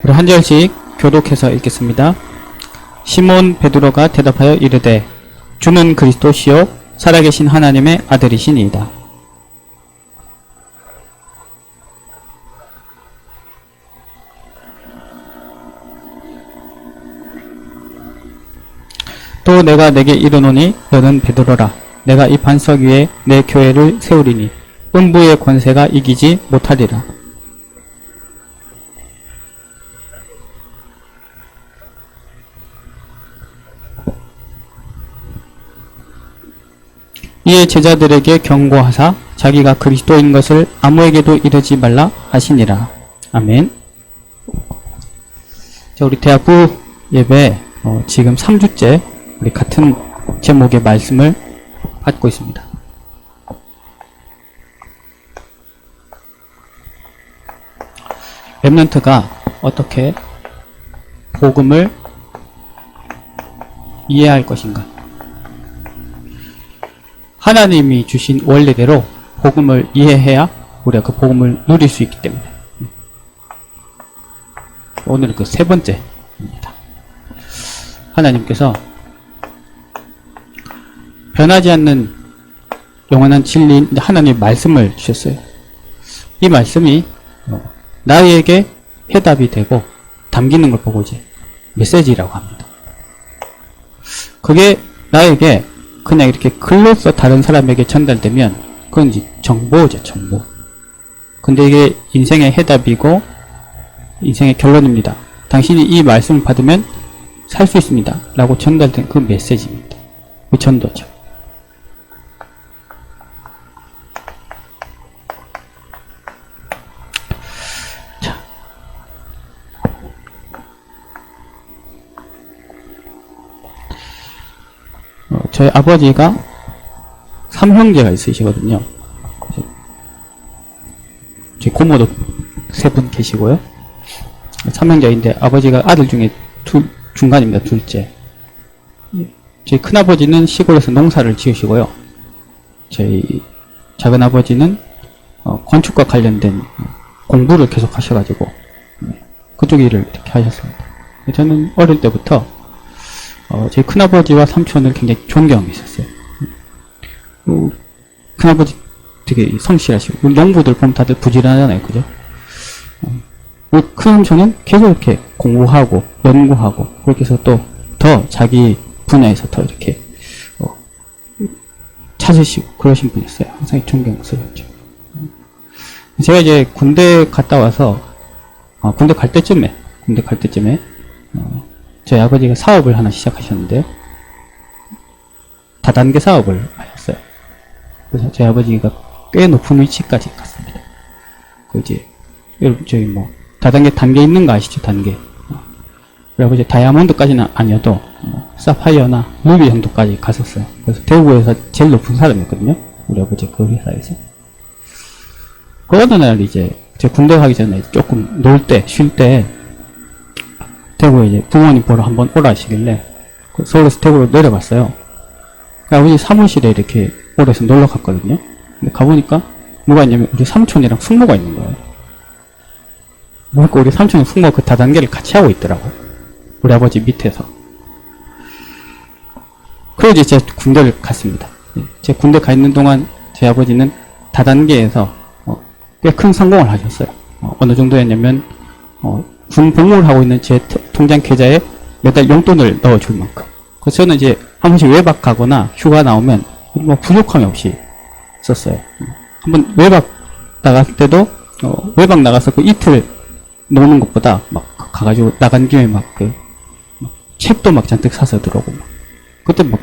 우리 한 절씩 교독해서 읽겠습니다. 시몬 베드로가 대답하여 이르되 주는 그리스도시요 살아계신 하나님의 아들이시니이다. 또 내가 내게 이르노니 너는 베드로라. 내가 이 반석 위에 내 교회를 세우리니 음부의 권세가 이기지 못하리라. 이에 제자들에게 경고하사 자기가 그리스도인 것을 아무에게도 이르지 말라 하시니라. 아멘. 자, 우리 대학부 예배 지금 3주째 우리 같은 제목의 말씀을 받고 있습니다. 렘넌트가 어떻게 복음을 이해할 것인가? 하나님이 주신 원리대로 복음을 이해해야 우리가 그 복음을 누릴 수 있기 때문에 오늘은 그 세 번째입니다. 하나님께서 변하지 않는 영원한 진리인 하나님의 말씀을 주셨어요. 이 말씀이 나에게 해답이 되고 담기는 걸 보고 이제 메시지라고 합니다. 그게 나에게 그냥 이렇게 글로써 다른 사람에게 전달되면 그건 이제 정보죠, 정보. 근데 이게 인생의 해답이고 인생의 결론입니다. 당신이 이 말씀을 받으면 살 수 있습니다. 라고 전달된 그 메시지입니다. 그 전도죠. 자. 저희 아버지가 3형제가 있으시거든요. 제 고모도 3분 계시고요. 3형제인데 아버지가 아들 중에 중간입니다. 둘째. 저희 큰아버지는 시골에서 농사를 지으시고요. 저희 작은아버지는 건축과 관련된 공부를 계속 하셔가지고 그쪽 일을 이렇게 하셨습니다. 저는 어릴 때부터 저희 큰아버지와 삼촌을 굉장히 존경했었어요. 큰아버지 되게 성실하시고 농부들 보면 다들 부지런하잖아요. 그죠? 큰삼촌은 계속 이렇게 공부하고 연구하고 그렇게 해서 또 더 자기 분야에서 더 이렇게 찾으시고 그러신 분이었어요. 항상 존경스러웠죠. 제가 이제 군대 갔다 와서 군대 갈 때쯤에 저희 아버지가 사업을 하나 시작하셨는데요. 다단계 사업을 하셨어요. 그래서 저희 아버지가 꽤 높은 위치까지 갔습니다. 그 이제 여러분 저희 뭐 다단계 단계 있는 거 아시죠? 단계. 그리고 이제 다이아몬드까지는 아니어도 사파이어나 루비 정도까지 갔었어요. 그래서 대구에서 제일 높은 사람이었거든요. 우리 아버지 그 회사에서. 그 어느 날 이제 제 군대 가기 전에 조금 놀 때, 쉴 때 대구에 이제 부모님 보러 한번 오라 하시길래 서울에서 대구로 내려갔어요. 아버지 사무실에 이렇게 오래서 놀러 갔거든요. 근데 가보니까 누가 있냐면 우리 삼촌이랑 숙모가 있는 거예요. 그러니까 우리 삼촌이 숙모 그 다단계를 같이 하고 있더라고요. 우리 아버지 밑에서. 그래서 이제 제가 군대를 갔습니다. 제가 군대 가 있는 동안 제 아버지는 다단계에서 꽤 큰 성공을 하셨어요. 어느 정도였냐면 군 복무를 하고 있는 제 통장 계좌에 매달 용돈을 넣어줄 만큼. 그래서 저는 이제 한 번씩 외박 가거나 휴가 나오면 뭐 부족함이 없이 썼어요. 한번 외박 나갈 때도 외박 나가서 그 이틀 노는 것보다 막 가가지고 나간 김에 막 책도 막 잔뜩 사서 들어오고 막 그때 뭐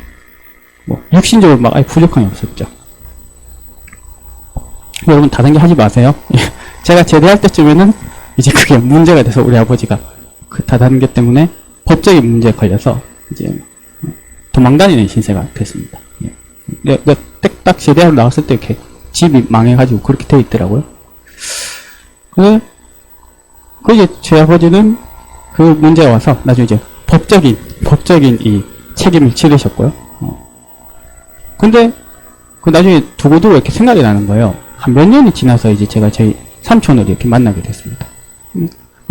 육신적으로 막 아예 부족함이 없었죠. 여러분 다단계 하지 마세요. 제가 제대할 때쯤에는 이제 그게 문제가 돼서 우리 아버지가 그 다단계 때문에 법적인 문제에 걸려서 이제 도망다니는 신세가 됐습니다. 내가 딱 제대하고 나왔을 때 이렇게 집이 망해가지고 그렇게 돼 있더라고요. 그 이제 제 아버지는 그 문제가 와서 나중에 이제 법적인 이 책임을 치르셨고요. 근데 그 나중에 두고두고 이렇게 생각이 나는 거예요. 한 몇 년이 지나서 이제 제가 저희 삼촌을 이렇게 만나게 됐습니다.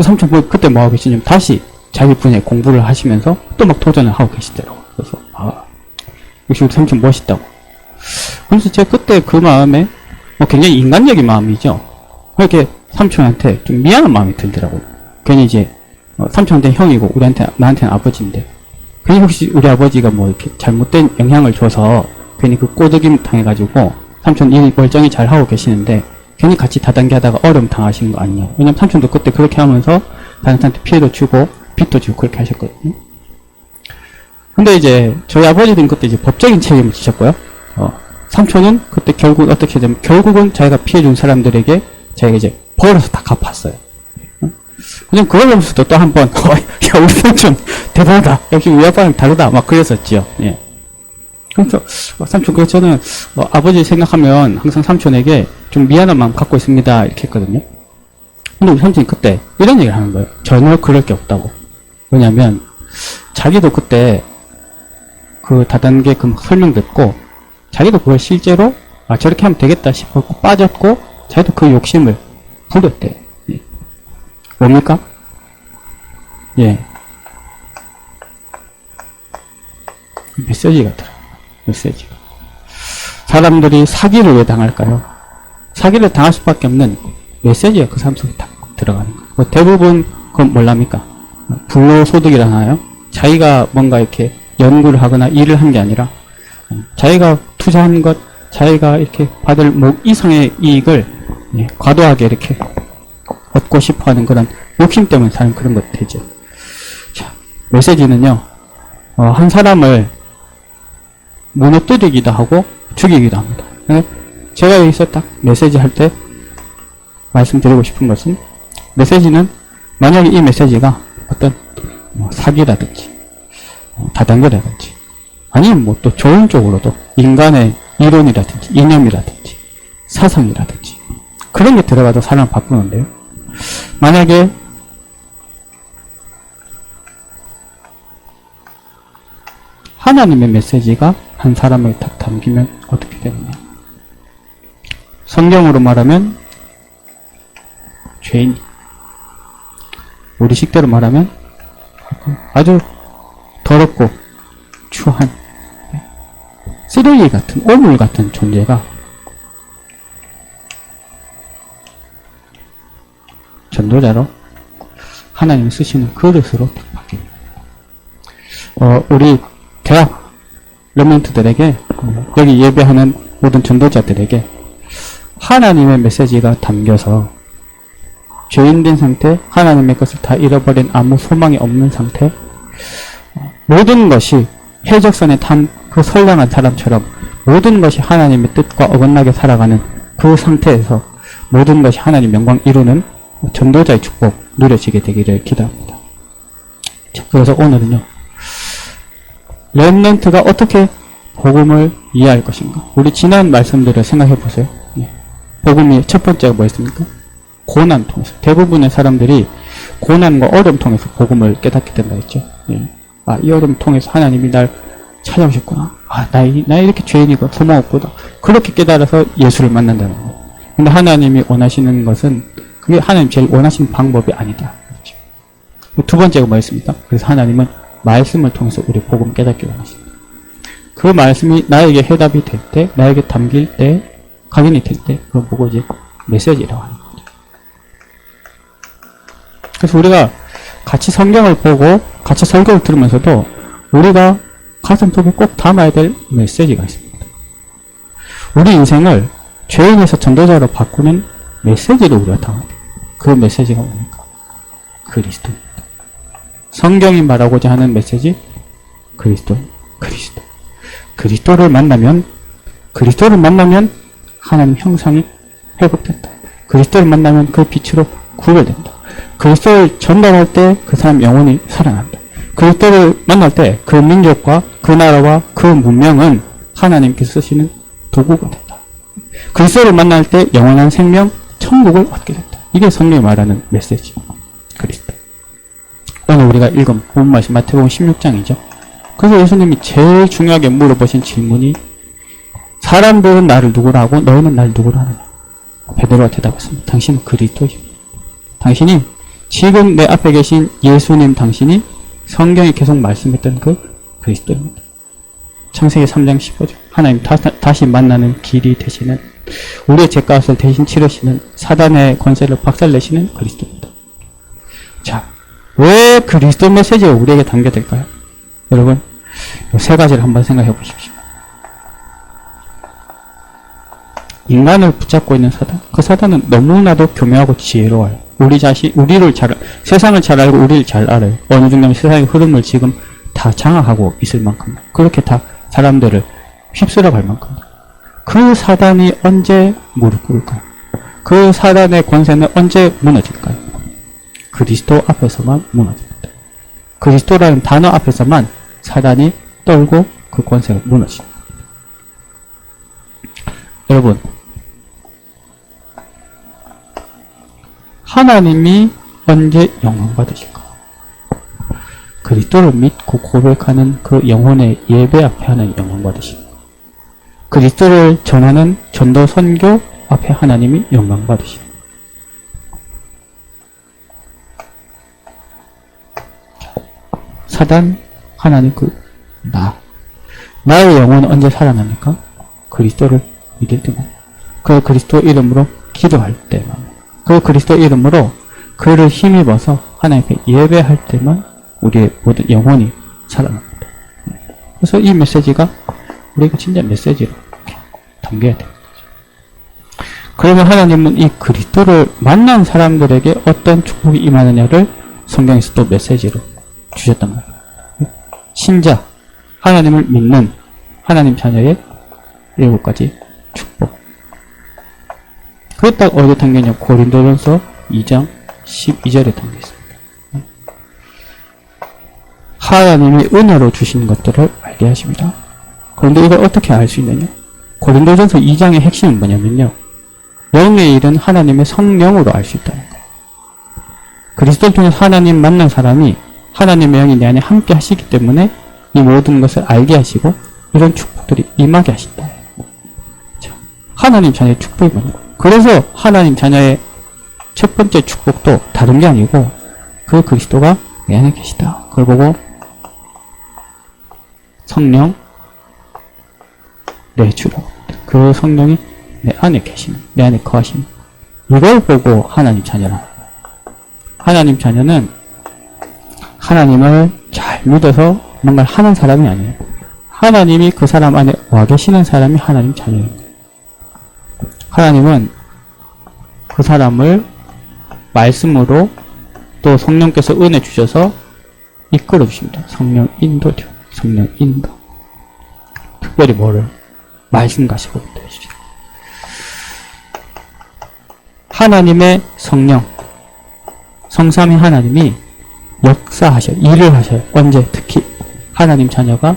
삼촌 그때 뭐 하고 계시냐면 다시 자기 분야에 공부를 하시면서 또 막 도전을 하고 계시더라고요. 그래서 역시 우리 삼촌 멋있다고. 그래서 제가 그때 그 마음에 굉장히 인간적인 마음이죠. 이렇게 삼촌한테 좀 미안한 마음이 들더라고요. 괜히 이제 삼촌한테 형이고 나한테는 아버지인데 괜히 혹시 우리 아버지가 뭐 이렇게 잘못된 영향을 줘서 괜히 그 꼬드김 당해가지고 삼촌 일 멀쩡히 잘 하고 계시는데 괜히 같이 다단계 하다가 어려움 당하신 거 아니냐. 왜냐면 삼촌도 그때 그렇게 하면서 다른 사람한테 피해도 주고 빚도 지고 그렇게 하셨거든요. 근데 이제 저희 아버지는 그때 이제 법적인 책임을 지셨고요. 삼촌은 그때 결국 어떻게 되면 결국은 자기가 피해준 사람들에게 자기가 이제 벌어서 다 갚았어요. 그냥 그걸 보면서도 또 한 번, 야, 우리 삼촌 대단하다. 역시 우리 아빠랑 다르다. 막 그랬었지요. 예. 그래서 삼촌, 그래서 저는 아버지 생각하면 항상 삼촌에게 좀 미안한 마음 갖고 있습니다. 이렇게 했거든요. 근데 우리 삼촌이 그때 이런 얘기를 하는 거예요. 전혀 그럴 게 없다고. 왜냐면 자기도 그때 그 다단계 그 설명 듣고 자기도 그걸 실제로 저렇게 하면 되겠다 싶었고 빠졌고 자기도 그 욕심을 부렸대. 예. 뭡니까? 예. 메시지 같더라고요. 메시지가. 사람들이 사기를 왜 당할까요? 사기를 당할 수밖에 없는 메시지가 그 사람 속에 딱 들어가는 거예요. 대부분 그건 뭘랍니까? 불로소득이라나요? 자기가 뭔가 이렇게 연구를 하거나 일을 한 게 아니라 자기가 투자한 것, 자기가 이렇게 받을 이상의 이익을 과도하게 이렇게 얻고 싶어 하는 그런 욕심 때문에 사는 그런 것 되죠. 자, 메시지는요, 한 사람을 무너뜨리기도 하고 죽이기도 합니다. 제가 여기서 딱 메시지 할 때 말씀드리고 싶은 것은 메시지는 만약에 이 메시지가 어떤 사기라든지 다단계라든지 아니면 뭐 또 좋은 쪽으로도 인간의 이론이라든지 이념이라든지 사상이라든지 그런 게 들어가도 사람을 바꾸는데요. 만약에 하나님의 메시지가 한 사람에게 딱 담기면 어떻게 되느냐. 성경으로 말하면 죄인, 우리 식대로 말하면 아주 더럽고 추한 쓰레기 같은 오물 같은 존재가 전도자로 하나님이 쓰시는 그릇으로 바뀝니다. 우리 대학 렘넌트들에게 여기 예배하는 모든 전도자들에게 하나님의 메시지가 담겨서 죄인된 상태, 하나님의 것을 다 잃어버린 아무 소망이 없는 상태, 모든 것이 해적선에 탄 그 선량한 사람처럼 모든 것이 하나님의 뜻과 어긋나게 살아가는 그 상태에서 모든 것이 하나님 영광 이루는 전도자의 축복 누려지게 되기를 기도합니다. 자, 그래서 오늘은요, 렘넌트가 어떻게 복음을 이해할 것인가. 우리 지난 말씀들을 생각해 보세요. 복음이 첫 번째가 뭐였습니까? 고난 통해서. 대부분의 사람들이 고난과 어려움 통해서 복음을 깨닫게 된다 했죠. 이 어려움 통해서 하나님이 날 찾아오셨구나. 나 이렇게 죄인이고 소망없구나. 그렇게 깨달아서 예수를 만난다는 거예요. 근데 하나님이 원하시는 것은 그게 하나님 제일 원하시는 방법이 아니다. 두 번째가 뭐였습니까? 그래서 하나님은 말씀을 통해서 우리 복음 깨닫기 원하십니다. 그 말씀이 나에게 해답이 될 때, 나에게 담길 때, 각인이 될 때, 그걸 보고 이제 메시지라고 하는 거죠. 그래서 우리가 같이 성경을 보고, 같이 설교를 들으면서도 우리가 가슴 속에 꼭 담아야 될 메시지가 있습니다. 우리 인생을 죄인에서 전도자로 바꾸는 메시지를 우리가 담아야 돼요. 그 메시지가 뭡니까? 그리스도입니다. 성경이 말하고자 하는 메시지, 그리스도. 그리스도를 만나면 하나님 형상이 회복된다. 그리스도를 만나면 그 빛으로 구별된다. 그리스도를 전달할 때 그 사람 영혼이 살아난다. 그리스도를 만날 때 그 민족과 그 나라와 그 문명은 하나님께서 쓰시는 도구가 된다. 그리스도를 만날 때 영원한 생명, 천국을 얻게 된다. 이게 성경이 말하는 메시지. 그리스도. 오늘 우리가 읽은 본 말씀 마태복음 16장이죠. 그래서 예수님이 제일 중요하게 물어보신 질문이 사람들은 나를 누구라 하고 너희는 나를 누구라 하느냐. 베드로가 대답했습니다. 당신은 그리스도십니다. 당신이 지금 내 앞에 계신 예수님 당신이 성경에 계속 말씀했던 그 그리스도입니다. 창세기 3장 15절. 하나님 다시 만나는 길이 되시는, 우리의 죄값을 대신 치르시는, 사단의 권세를 박살내시는 그리스도입니다. 자, 왜 그리스도 메시지가 우리에게 담겨질까요? 여러분, 이 세 가지를 한번 생각해 보십시오. 인간을 붙잡고 있는 사단. 그 사단은 너무나도 교묘하고 지혜로워요. 세상을 잘 알고 우리를 잘 알아요. 어느 정도 세상의 흐름을 지금 다 장악하고 있을 만큼. 그렇게 다 사람들을 휩쓸어 갈 만큼. 그 사단이 언제 무릎 꿇을까요? 그 사단의 권세는 언제 무너질까요? 그리스도 앞에서만 무너집니다. 그리스도라는 단어 앞에서만 사단이 떨고 그 권세가 무너집니다. 여러분, 하나님이 언제 영광 받으실까? 그리스도를 믿고 고백하는 그 영혼의 예배 앞에 하나님 영광 받으십니다. 그리스도를 전하는 전도 선교 앞에 하나님이 영광 받으십니다. 사단, 하나님 나의 영혼은 언제 살아납니까? 그리스도를 믿을 때만. 그 그리스도 이름으로 기도할 때만. 그 그리스도 이름으로 그를 힘입어서 하나님께 예배할 때만 우리의 모든 영혼이 살아납니다. 그래서 이 메시지가 우리가 진짜 메시지로 담겨야 됩니다. 그러면 하나님은 이 그리스도를 만난 사람들에게 어떤 축복이 임하느냐를 성경에서 또 메시지로 주셨단 말이에요. 신자, 하나님을 믿는 하나님 자녀의 7가지 축복. 그게 딱 어디에 담겨있냐? 고린도전서 2장 12절에 담겨있습니다. 하나님이 은혜로 주신 것들을 알게 하십니다. 그런데 이걸 어떻게 알 수 있느냐? 고린도전서 2장의 핵심은 뭐냐면요. 영의 일은 하나님의 성령으로 알 수 있다는 거예요. 그리스도를 통해서 하나님 만난 사람이 하나님의 영이 내 안에 함께 하시기 때문에 이 모든 것을 알게 하시고 이런 축복들이 임하게 하신다. 자, 하나님 자녀의 축복이 뭐냐? 그래서 하나님 자녀의 첫 번째 축복도 다른 게 아니고 그 그리스도가 내 안에 계시다. 그걸 보고 성령 내 주라고. 그 성령이 내 안에 계시는, 내 안에 거하시는. 이걸 보고 하나님 자녀라. 하나님 자녀는 하나님을 잘 믿어서 뭔가를 하는 사람이 아니에요. 하나님이 그 사람 안에 와 계시는 사람이 하나님 자녀예요. 하나님은 그 사람을 말씀으로 또 성령께서 은혜 주셔서 이끌어 주십니다. 성령 인도죠. 성령 인도. 특별히 뭐를? 말씀 가시고 인도해 주십니다. 하나님의 성령, 성삼위 하나님이 역사하셔요. 일을 하셔요. 언제? 특히 하나님 자녀가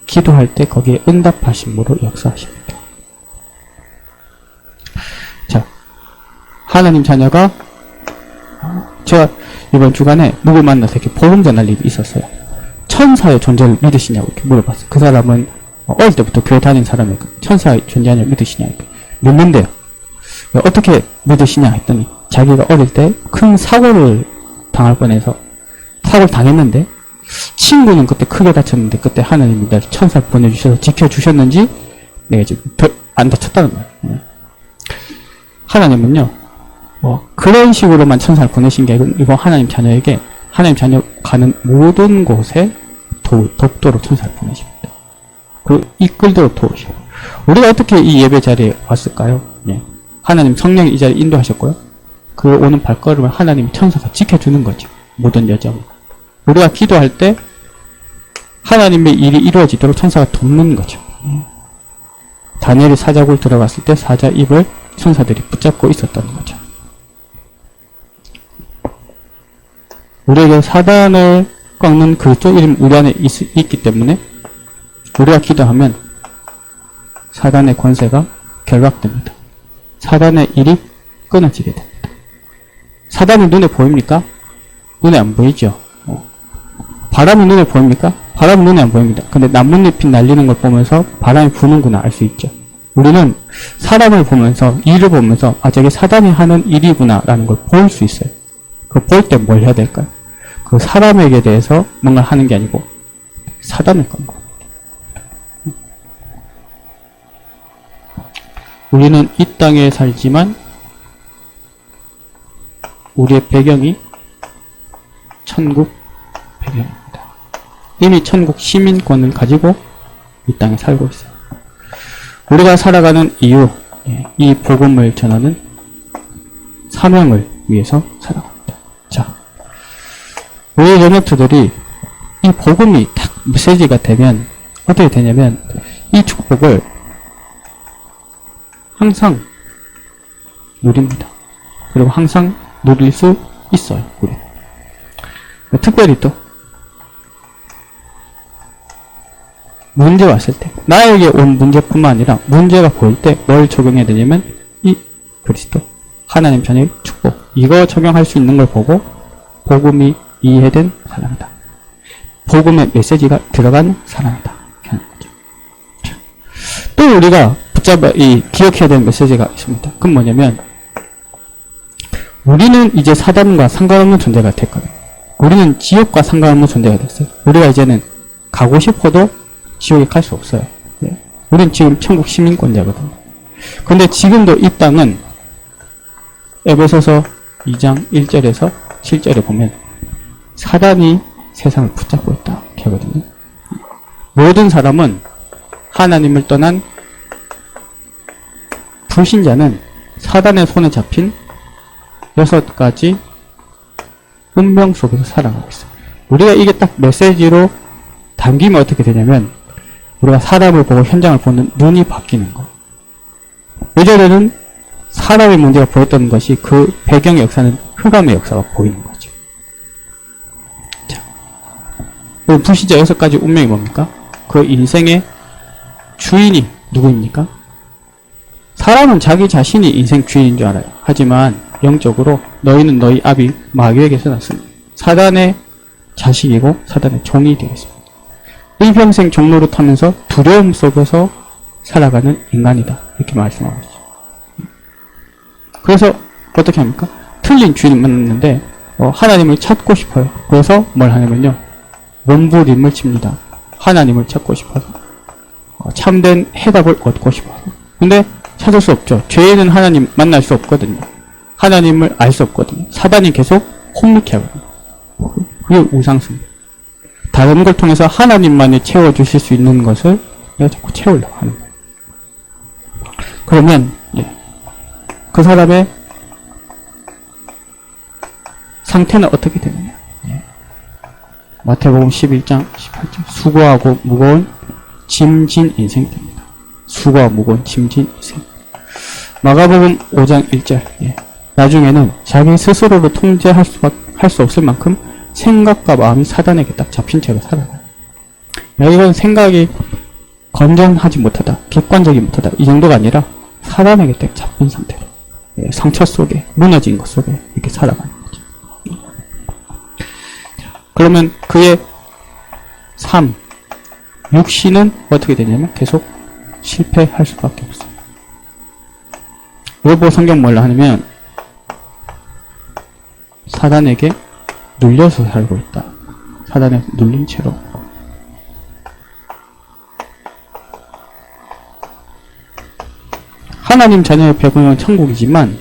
기도할 때 거기에 응답하심으로 역사하십니다. 자, 하나님 자녀가 제가 이번 주간에 누굴 만나서 이렇게 복음 전할 일이 있었어요. 천사의 존재를 믿으시냐고 이렇게 물어봤어요. 그 사람은 어릴 때부터 교회 다닌 사람이니까 천사의 존재를 믿으시냐고. 믿는데요. 어떻게 믿으시냐 했더니 자기가 어릴 때 큰 사고를 당할 뻔해서 사고를 당했는데 친구는 그때 크게 다쳤는데 그때 하나님이 날 천사를 보내주셔서 지켜주셨는지 내가 지금 안 다쳤다는 거예요. 하나님은요, 그런 식으로만 천사를 보내신 게 아니고 이거 하나님 자녀에게 하나님 자녀 가는 모든 곳에 돕도록 천사를 보내십니다. 그리고 이끌도록 도우시고. 우리가 어떻게 이 예배 자리에 왔을까요? 예. 하나님 성령이 이 자리에 인도하셨고요. 그 오는 발걸음을 하나님이 천사가 지켜주는 거죠. 모든 여정을. 우리가 기도할 때 하나님의 일이 이루어지도록 천사가 돕는 거죠. 다니엘이 사자굴 들어갔을 때 사자 입을 천사들이 붙잡고 있었다는 거죠. 우리에게 사단을 꺾는 그쪽 이름 우리 안에 있기 때문에 우리가 기도하면 사단의 권세가 결박됩니다. 사단의 일이 끊어지게 됩니다. 사단이 눈에 보입니까? 눈에 안 보이죠. 바람이 눈에 보입니까? 바람은 눈에 안 보입니다. 근데 나뭇잎이 날리는 걸 보면서 바람이 부는구나 알 수 있죠. 우리는 사람을 보면서, 일을 보면서, 아, 저게 사단이 하는 일이구나, 라는 걸 볼 수 있어요. 그 볼 때 뭘 해야 될까요? 그 사람에게 대해서 뭔가 하는 게 아니고, 사단을 건 거. 우리는 이 땅에 살지만, 우리의 배경이 천국 배경입니다. 이미 천국 시민권을 가지고 이 땅에 살고 있어요. 우리가 살아가는 이유, 이 복음을 전하는 사명을 위해서 살아갑니다. 자, 우리 연합주들이 이 복음이 딱 메시지가 되면 어떻게 되냐면 이 축복을 항상 누립니다. 그리고 항상 누릴 수 있어요. 우리. 특별히 또 문제 왔을 때, 나에게 온 문제뿐만 아니라 문제가 보일 때 뭘 적용해야 되냐면 이 그리스도 하나님 자녀의 축복, 이거 적용할 수 있는 걸 보고 복음이 이해된 사람이다. 복음의 메시지가 들어간 사람이다. 이렇게 하는 거죠. 또 우리가 기억해야 되는 메시지가 있습니다. 그건 뭐냐면 우리는 이제 사단과 상관없는 존재가 됐거든요. 우리는 지옥과 상관없는 존재가 됐어요. 우리가 이제는 가고 싶어도 지옥에 갈 수 없어요. 네. 우린 지금 천국 시민권자거든요. 근데 지금도 이 땅은 에베소서 2장 1절에서 7절에 보면 사단이 세상을 붙잡고 있다. 이렇게 하거든요. 모든 사람은 하나님을 떠난 불신자는 사단의 손에 잡힌 6가지 운명 속에서 살아가고 있어요. 우리가 이게 딱 메시지로 담기면 어떻게 되냐면 우리가 사람을 보고 현장을 보는 눈이 바뀌는 거. 예전에는 사람의 문제가 보였던 것이 그 배경의 역사는 흑암의 역사가 보이는 거죠. 자, 불신자 6가지 운명이 뭡니까? 그 인생의 주인이 누구입니까? 사람은 자기 자신이 인생 주인인 줄 알아요. 하지만 영적으로 너희는 너희 아비 마귀에게서 났습니다. 사단의 자식이고 사단의 종이 되겠습니다. 일평생 종로를 타면서 두려움 속에서 살아가는 인간이다. 이렇게 말씀하고 있죠. 그래서 어떻게 합니까? 틀린 주인을 만났는데 하나님을 찾고 싶어요. 그래서 뭘 하냐면요. 몸부림을 칩니다. 하나님을 찾고 싶어서. 참된 해답을 얻고 싶어서. 근데 찾을 수 없죠. 죄인은 하나님 만날 수 없거든요. 하나님을 알 수 없거든요. 사단이 계속 혼미케 하거든요. 그게 우상숭배. 다른 걸 통해서 하나님만이 채워주실 수 있는 것을 내가 자꾸 채우려고 하는 거예요. 그러면 그 사람의 상태는 어떻게 되느냐. 마태복음 11장 18절 수고하고 무거운 짐진 인생이 됩니다. 수고하고 무거운 짐진 인생. 마가복음 5장 1절 나중에는 자기 스스로를 통제할 수 없을 만큼 생각과 마음이 사단에게 딱 잡힌 채로 살아가요. 이건 생각이 건전하지 못하다, 객관적이 못하다 이 정도가 아니라 사단에게 딱 잡힌 상태로 상처 속에 무너진 것 속에 이렇게 살아가는 거죠. 그러면 그의 삶, 육신은 어떻게 되냐면 계속 실패할 수밖에 없어요. 여보 성경 뭘로 하냐면 사단에게 눌려서 살고 있다. 사단에 눌린 채로. 하나님 자녀의 배경은 천국이지만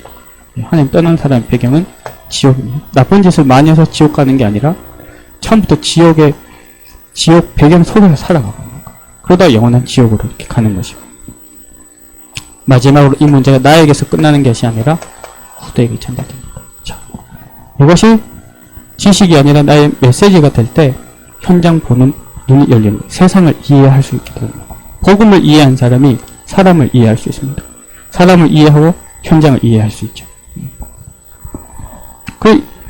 하나님 떠난 사람의 배경은 지옥입니다. 나쁜 짓을 많이 해서 지옥 가는 게 아니라 처음부터 지옥 배경 속에서 살아가고 있는 거예요. 그러다 영원한 지옥으로 이렇게 가는 것이고 마지막으로 이 문제가 나에게서 끝나는 것이 아니라 후대에게 전달됩니다. 자, 이것이 지식이 아니라 나의 메시지가 될 때 현장 보는 눈이 열리는 거예요. 세상을 이해할 수 있게 되는 거예요. 복음을 이해한 사람이 사람을 이해할 수 있습니다. 사람을 이해하고 현장을 이해할 수 있죠.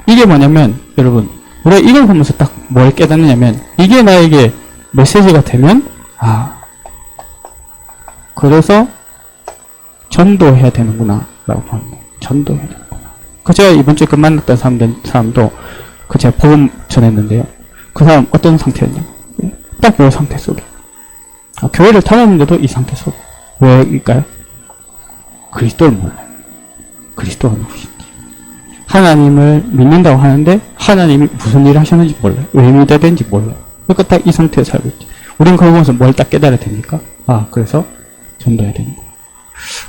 이게 뭐냐면 여러분 우리가 이걸 보면서 딱 뭘 깨닫느냐면 이게 나에게 메시지가 되면 그래서 전도해야 되는구나 라고 봅니다. 전도해야 되는구나. 제가 이번 주에 만났던 사람도 제가 복음 전했는데요. 그 사람 어떤 상태였냐? 딱 이 상태 속에. 교회를 다녔는데도 이 상태 속에. 왜일까요? 그리스도를 몰라요. 그리스도가 누구신지. 하나님을 믿는다고 하는데 하나님이 무슨 일을 하셨는지 몰라요. 왜 믿어야 되는지 몰라요. 그러니까 딱 이 상태에 살고 있죠. 우린 그걸 보면서 뭘 딱 깨달아야 됩니까? 아, 그래서 전도해야 됩니다.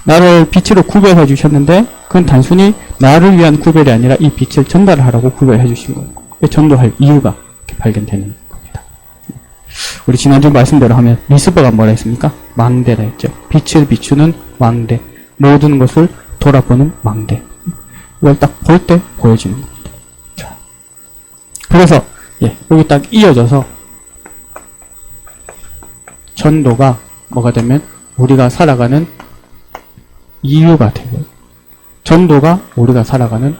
나를 빛으로 구별해 주셨는데 그건 단순히 나를 위한 구별이 아니라 이 빛을 전달하라고 구별해 주신 거예요. 전도할 이유가 이렇게 발견되는 겁니다. 우리 지난주 말씀대로 하면 리스버가 뭐라 했습니까? 망대라 했죠. 빛을 비추는 망대, 모든 것을 돌아보는 망대. 이걸 딱 볼 때 보여지는 겁니다. 자, 그래서 여기 딱 이어져서 전도가 뭐가 되면 우리가 살아가는 이유가 되고요. 전도가 우리가 살아가는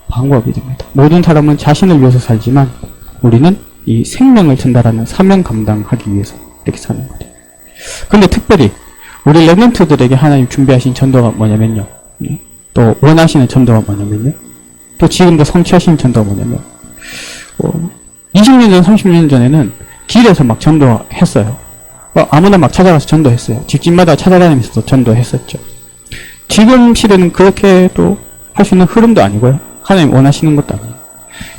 방법이 됩니다. 모든 사람은 자신을 위해서 살지만 우리는 이 생명을 전달하는 사명 감당하기 위해서 이렇게 사는 거죠. 근데 특별히 우리 렘넌트들에게 하나님 준비하신 전도가 뭐냐면요. 또 원하시는 전도가 뭐냐면요. 또 지금도 성취하신 전도가 뭐냐면 20년 전, 30년 전에는 길에서 막 전도했어요. 아무나 막 찾아가서 전도했어요. 집집마다 찾아다니면서도 전도했었죠. 지금 시대는 그렇게 또 할 수 있는 흐름도 아니고요. 하나님 원하시는 것도 아니에요.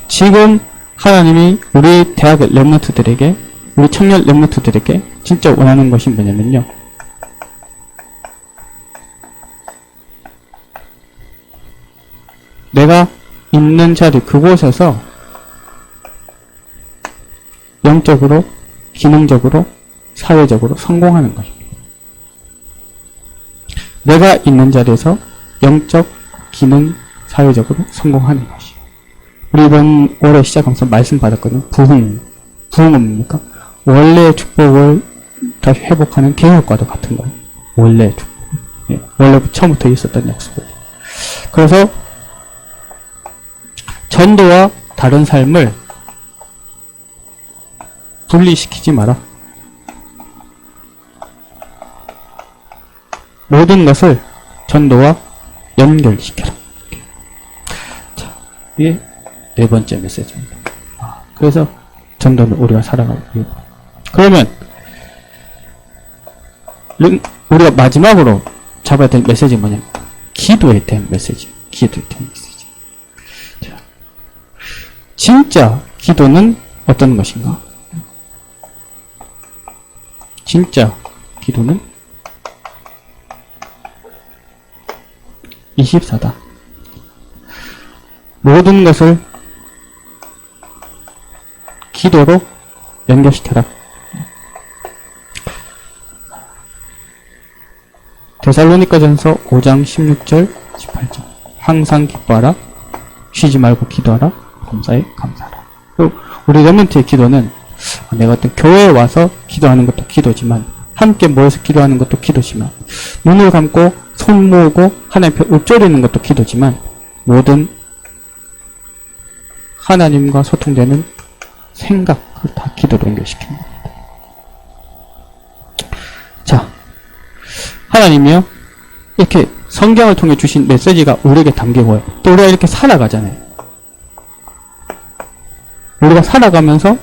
지금 하나님이 우리 대학의 렘넌트들에게, 우리 청년 렘넌트들에게 진짜 원하는 것이 뭐냐면요. 내가 있는 자리 그곳에서 영적으로, 기능적으로, 사회적으로 성공하는 것입니다. 내가 있는 자리에서 영적, 기능, 사회적으로 성공하는 것이에요. 우리 이번 올해 시작하면서 말씀 받았거든요. 부흥은 뭡니까? 원래의 축복을 다시 회복하는 개혁과도 같은 거예요. 원래의 축복. 원래 처음부터 있었던 약속을. 그래서 전도와 다른 삶을 분리시키지 마라. 모든 것을 전도와 연결시켜라. 자, 이게 네 번째 메시지입니다. 그래서 전도는 우리가 살아가고 있고. 그러면 우리가 마지막으로 잡아야 될 메시지는 뭐냐면 기도에 대한 메시지. 기도에 대한 메시지. 자, 진짜 기도는 어떤 것인가? 진짜 기도는 24다. 모든 것을 기도로 연결시켜라. 데살로니가전서 5장 16절 18절 항상 기뻐하라. 쉬지 말고 기도하라. 범사에 감사하라. 그리고 우리 렘넌트의 기도는 내가 어떤 교회에 와서 기도하는 것도 기도지만 함께 모여서 기도하는 것도 기도지만 눈을 감고 손 모으고 하나님 앞에 읊조리는 것도 기도지만 모든 하나님과 소통되는 생각을 다 기도로 연결시키는 겁니다. 자, 하나님이요 이렇게 성경을 통해 주신 메시지가 우리에게 담기고요. 또 우리가 이렇게 살아가잖아요. 우리가 살아가면서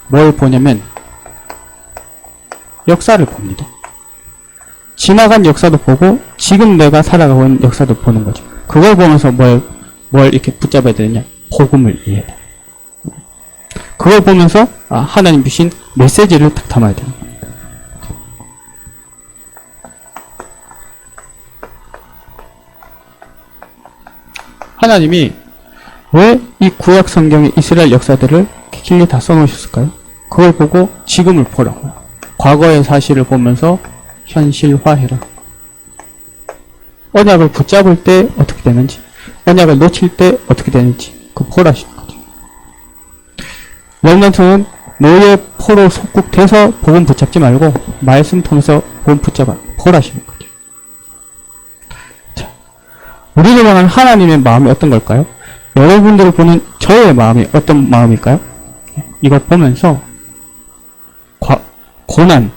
뭘 보냐면 역사를 봅니다. 지나간 역사도 보고 지금 내가 살아가고 있는 역사도 보는 거죠. 그걸 보면서 뭘 이렇게 붙잡아야 되느냐? 복음을 이해해야 돼요. 그걸 보면서 하나님 주신 메시지를 딱 담아야 돼요. 하나님이 왜 이 구약 성경의 이스라엘 역사들을 길게 다 써놓으셨을까요? 그걸 보고 지금을 보라고요. 과거의 사실을 보면서 현실화해라. 언약을 붙잡을 때 어떻게 되는지, 언약을 놓칠 때 어떻게 되는지 그 보라시는 거죠. 렘넌트는 너의 포로 속국돼서 복음 붙잡지 말고 말씀 통해서 복음 붙잡아 보라시는 거죠. 자, 우리를 향한 하나님의 마음이 어떤 걸까요? 여러분들을 보는 저의 마음이 어떤 마음일까요? 이걸 보면서 고난,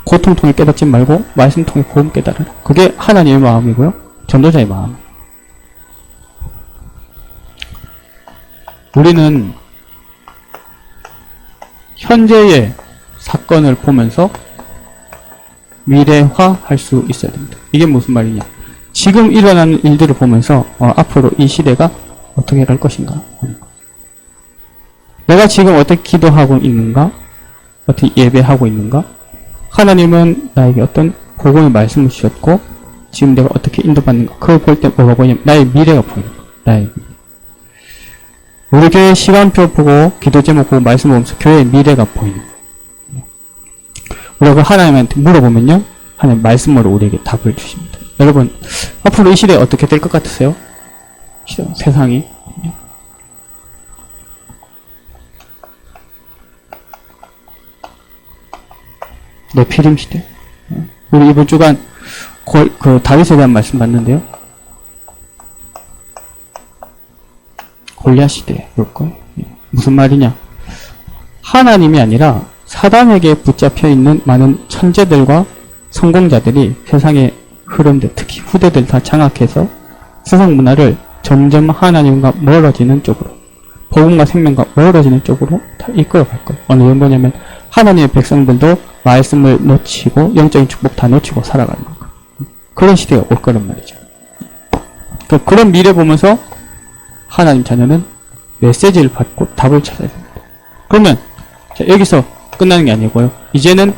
고통 통해 깨닫지 말고 말씀 통해 복음 깨달으라. 그게 하나님의 마음이고요. 전도자의 마음. 우리는 현재의 사건을 보면서 미래화할 수 있어야 됩니다. 이게 무슨 말이냐? 지금 일어나는 일들을 보면서 앞으로 이 시대가 어떻게 갈 것인가? 내가 지금 어떻게 기도하고 있는가? 어떻게 예배하고 있는가? 하나님은 나에게 어떤 복음의 말씀을 주셨고 지금 내가 어떻게 인도받는가? 그걸 볼 때 뭐가 보이냐면 나의 미래가 보이는 거야. 나의 미래. 우리 교회 시간표 보고 기도 제목 보고 말씀 보면서 교회의 미래가 보이는 거예요. 우리가 하나님한테 물어보면요, 하나님 말씀으로 우리에게 답을 주십니다. 여러분, 앞으로 이 시대 어떻게 될 것 같으세요? 세상이 네피림 시대. 우리 이번 주간 그 다윗에 대한 말씀 봤는데요. 골리앗 시대에 올 거예요. 무슨 말이냐? 하나님이 아니라 사단에게 붙잡혀 있는 많은 천재들과 성공자들이 세상의 흐름들, 특히 후대들 다 장악해서 세상 문화를 점점 하나님과 멀어지는 쪽으로, 복음과 생명과 멀어지는 쪽으로 다 이끌어갈 거예요. 어느 정도냐면 하나님의 백성들도 말씀을 놓치고 영적인 축복 다 놓치고 살아가는 거예요. 그런 시대가 올 거란 말이죠. 그런 미래 보면서 하나님 자녀는 메시지를 받고 답을 찾아야 됩니다. 그러면 자, 여기서 끝나는 게 아니고요. 이제는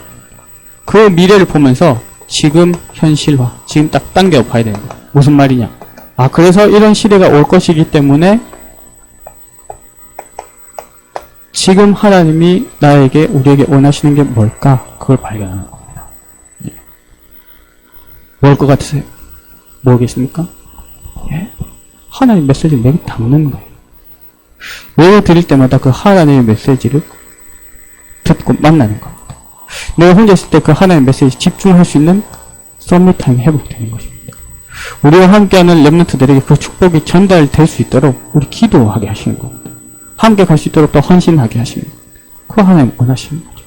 그 미래를 보면서 지금 현실화, 지금 딱 당겨 봐야 되는 거예요. 무슨 말이냐? 그래서 이런 시대가 올 것이기 때문에 지금 하나님이 나에게, 우리에게 원하시는 게 뭘까? 그걸 발견하는 겁니다. 뭘 것 같으세요? 뭐겠습니까? 예? 하나님 메시지를 내게 담는 거예요. 예배 드릴 때마다 그 하나님의 메시지를 듣고 만나는 겁니다. 내가 혼자 있을 때 그 하나님의 메시지 집중할 수 있는 썸밋 타임이 회복되는 것입니다. 우리와 함께하는 렘넌트들에게 그 축복이 전달될 수 있도록 우리 기도하게 하시는 겁니다. 함께 갈 수 있도록 또 헌신하게 하시는 겁니다. 그거 하나님 원하시는 거죠.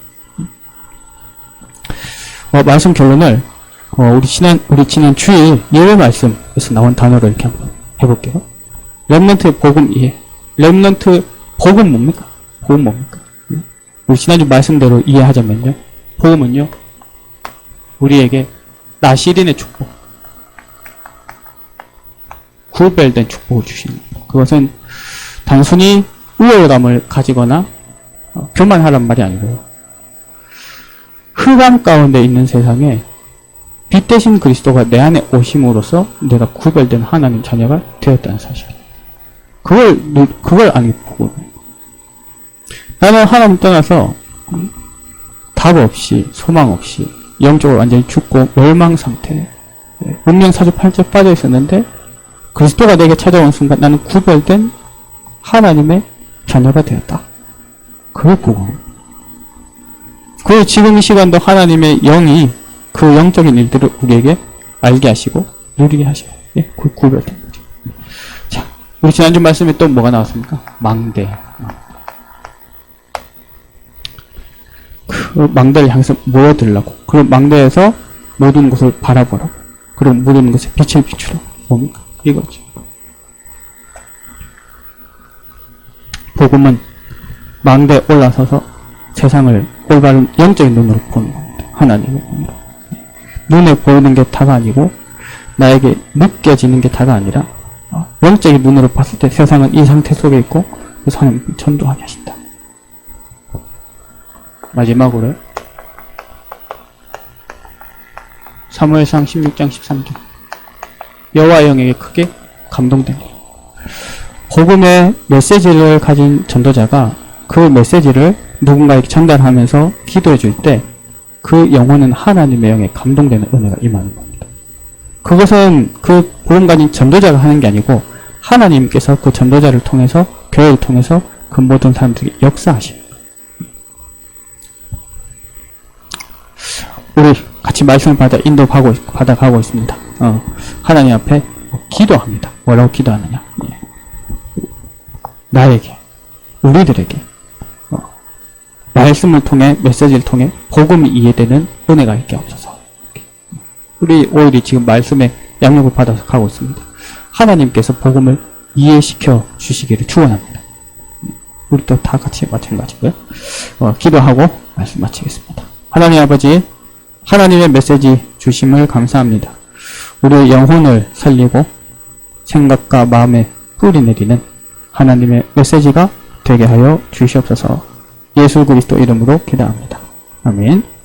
말씀 결론을 우리 지난 주일 예배 말씀에서 나온 단어를 이렇게 한번 해볼게요. 렘넌트의 복음 이해. 렘넌트 복음 뭡니까? 복음 뭡니까? 우리 지난주 말씀대로 이해하자면요. 복음은요, 우리에게 나시린의 축복, 구별된 축복을 주시는 거예요. 그것은 단순히 우월감을 가지거나 교만하란 말이 아니고요. 흑암 가운데 있는 세상에 빛 대신 그리스도가 내 안에 오심으로써 내가 구별된 하나님 자녀가 되었다는 사실. 그걸 아니 보고 나는 하나님 떠나서 답 없이 소망 없이 영적으로 완전히 죽고 멸망 상태, 운명 사주팔자에 빠져 있었는데 그리스도가 내게 찾아온 순간 나는 구별된 하나님의 자녀가 되었다. 그걸 보고 그 지금 이 시간도 하나님의 영이 그 영적인 일들을 우리에게 알게 하시고 누리게 하셔요. 예, 그 구별된 거죠. 자, 우리 지난주 말씀에 또 뭐가 나왔습니까? 망대. 그 망대를 향해서 모여들라고. 그 망대에서 모든 것을 바라보라고. 그리고 모든 것에 빛을 비추라고. 뭡니까? 이거죠. 복음은 망대에 올라서서 세상을 올바른 영적인 눈으로 보는 겁니다. 하나님의 눈으로. 눈에 보이는 게 다가 아니고 나에게 느껴지는 게 다가 아니라 영적인 눈으로 봤을 때 세상은 이 상태 속에 있고 그래서 하나님 전도하게 하신다. 마지막으로 사무엘상 16장 13절 여호와의 영에게 크게 감동됩니다. 복음의 메시지를 가진 전도자가 그 메시지를 누군가에게 전달하면서 기도해 줄 때 그 영혼은 하나님의 영에 감동되는 은혜가 임하는 겁니다. 그것은 그 복음 가진 전도자가 하는 게 아니고 하나님께서 그 전도자를 통해서 교회를 통해서 그 모든 사람들이 역사하시는 거예요. 우리 같이 말씀을 받아가고 있습니다. 하나님 앞에 기도합니다. 뭐라고 기도하느냐? 나에게, 우리들에게 말씀을 통해, 메시지를 통해 복음이 이해되는 은혜가 있게 없어서 우리 오일이 지금 말씀에 양육을 받아서 가고 있습니다. 하나님께서 복음을 이해시켜 주시기를 축원합니다. 우리 또 다 같이 마찬가지고요. 기도하고 말씀 마치겠습니다. 하나님 아버지, 하나님의 메시지 주심을 감사합니다. 우리의 영혼을 살리고 생각과 마음에 뿌리 내리는 하나님의 메시지가 되게 하여 주시옵소서. 예수 그리스도 이름으로 기도합니다. 아멘.